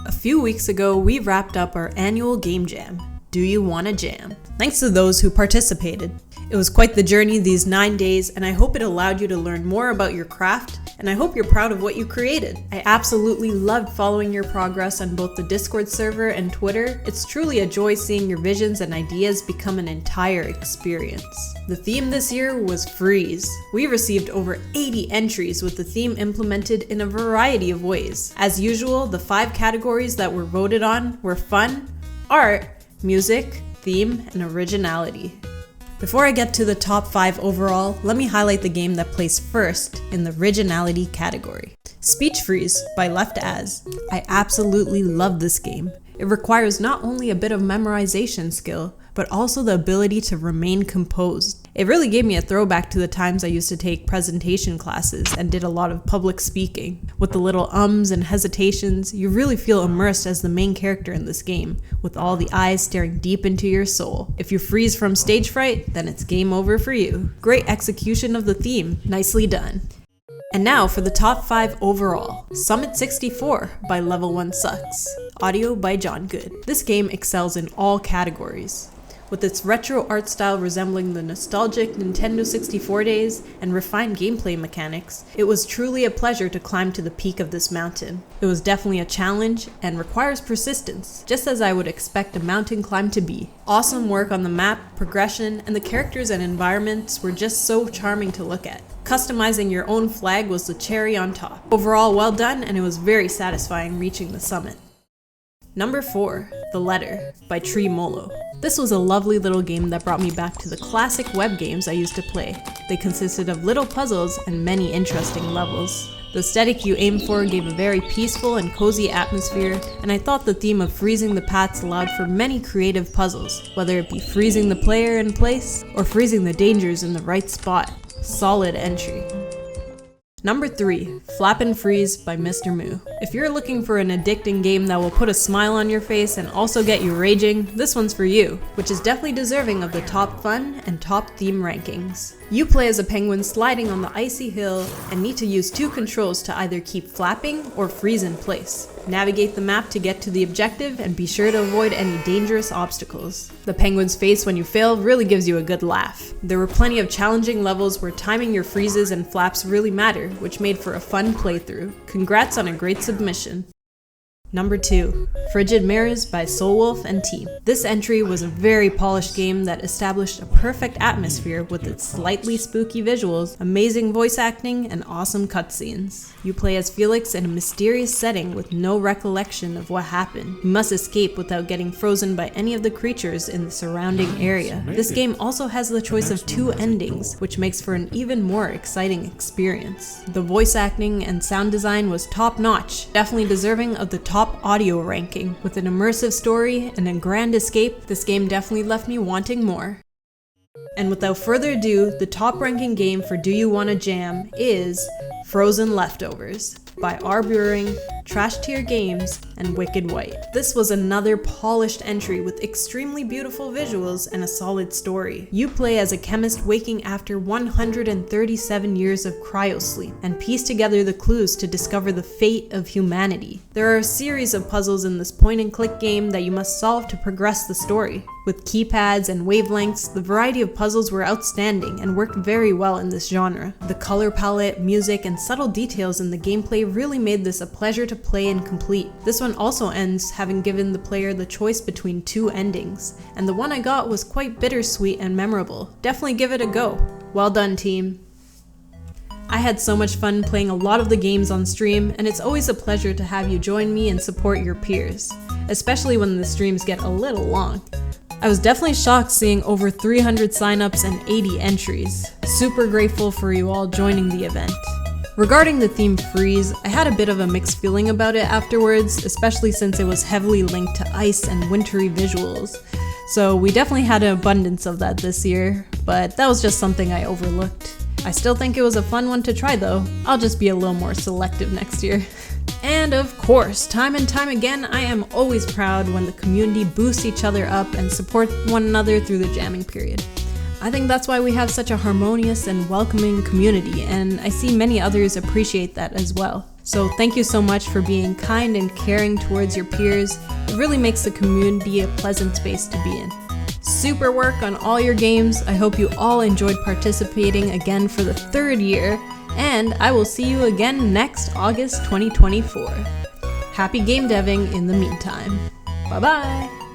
A few weeks ago, we wrapped up our annual game jam, Do You Wanna Jam? Thanks to those who participated. It was quite the journey these 9 days, and I hope it allowed you to learn more about your craft, and I hope you're proud of what you created. I absolutely loved following your progress on both the Discord server and Twitter. It's truly a joy seeing your visions and ideas become an entire experience. The theme this year was Freeze. We received over 80 entries with the theme implemented in a variety of ways. As usual, the 5 categories that were voted on were fun, art, music, theme, and originality. Before I get to the top 5 overall, let me highlight the game that placed first in the Originality category. Speech Freeze by Left As. I absolutely love this game. It requires not only a bit of memorization skill, but also the ability to remain composed. It really gave me a throwback to the times I used to take presentation classes and did a lot of public speaking. With the little ums and hesitations, you really feel immersed as the main character in this game, with all the eyes staring deep into your soul. If you freeze from stage fright, then it's game over for you. Great execution of the theme, nicely done. And now for the top 5 overall. Summit 64 by Level 1 Sucks. Audio by John Good. This game excels in all categories. With its retro art style resembling the nostalgic Nintendo 64 days and refined gameplay mechanics, it was truly a pleasure to climb to the peak of this mountain. It was definitely a challenge and requires persistence, just as I would expect a mountain climb to be. Awesome work on the map, progression, and the characters and environments were just so charming to look at. Customizing your own flag was the cherry on top. Overall, well done, and it was very satisfying reaching the summit. Number 4, The Letter by Tree Molo. This was a lovely little game that brought me back to the classic web games I used to play. They consisted of little puzzles and many interesting levels. The aesthetic you aim for gave a very peaceful and cozy atmosphere, and I thought the theme of freezing the paths allowed for many creative puzzles, whether it be freezing the player in place or freezing the dangers in the right spot. Solid entry. Number 3, Flap & Freeze by Mr. Moo. If you're looking for an addicting game that will put a smile on your face and also get you raging, this one's for you, which is definitely deserving of the top fun and top theme rankings. You play as a penguin sliding on the icy hill and need to use 2 controls to either keep flapping or freeze in place. Navigate the map to get to the objective and be sure to avoid any dangerous obstacles. The penguin's face when you fail really gives you a good laugh. There were plenty of challenging levels where timing your freezes and flaps really matter, which made for a fun playthrough. Congrats on a great submission. Number 2, Frigid Mirrors by Soulwolf and Team. This entry was a very polished game that established a perfect atmosphere with its slightly spooky visuals, amazing voice acting, and awesome cutscenes. You play as Felix in a mysterious setting with no recollection of what happened. You must escape without getting frozen by any of the creatures in the surrounding area. This game also has the choice of 2 endings, which makes for an even more exciting experience. The voice acting and sound design was top-notch, definitely deserving of the top audio ranking. With an immersive story and a grand escape, this game definitely left me wanting more. And without further ado, the top ranking game for Do You Wanna Jam is Frozen Leftovers by Arburing, Trash Tier Games, and Wicked White. This was another polished entry with extremely beautiful visuals and a solid story. You play as a chemist waking after 137 years of cryosleep and piece together the clues to discover the fate of humanity. There are a series of puzzles in this point-and-click game that you must solve to progress the story. With keypads and wavelengths, the variety of puzzles were outstanding and worked very well in this genre. The color palette, music, and subtle details in the gameplay really made this a pleasure to play and complete. This one also ends having given the player the choice between 2 endings, and the one I got was quite bittersweet and memorable. Definitely give it a go. Well done, team. I had so much fun playing a lot of the games on stream, and it's always a pleasure to have you join me and support your peers, especially when the streams get a little long. I was definitely shocked seeing over 300 signups and 80 entries. Super grateful for you all joining the event. Regarding the theme Freeze, I had a bit of a mixed feeling about it afterwards, especially since it was heavily linked to ice and wintry visuals. So we definitely had an abundance of that this year, but that was just something I overlooked. I still think it was a fun one to try though. I'll just be a little more selective next year. And of course, time and time again, I am always proud when the community boosts each other up and support one another through the jamming period. I think that's why we have such a harmonious and welcoming community, and I see many others appreciate that as well. So thank you so much for being kind and caring towards your peers. It really makes the community a pleasant space to be in. Super work on all your games. I hope you all enjoyed participating again for the 3rd year, and I will see you again next August 2024. Happy game deving in the meantime. Bye-bye!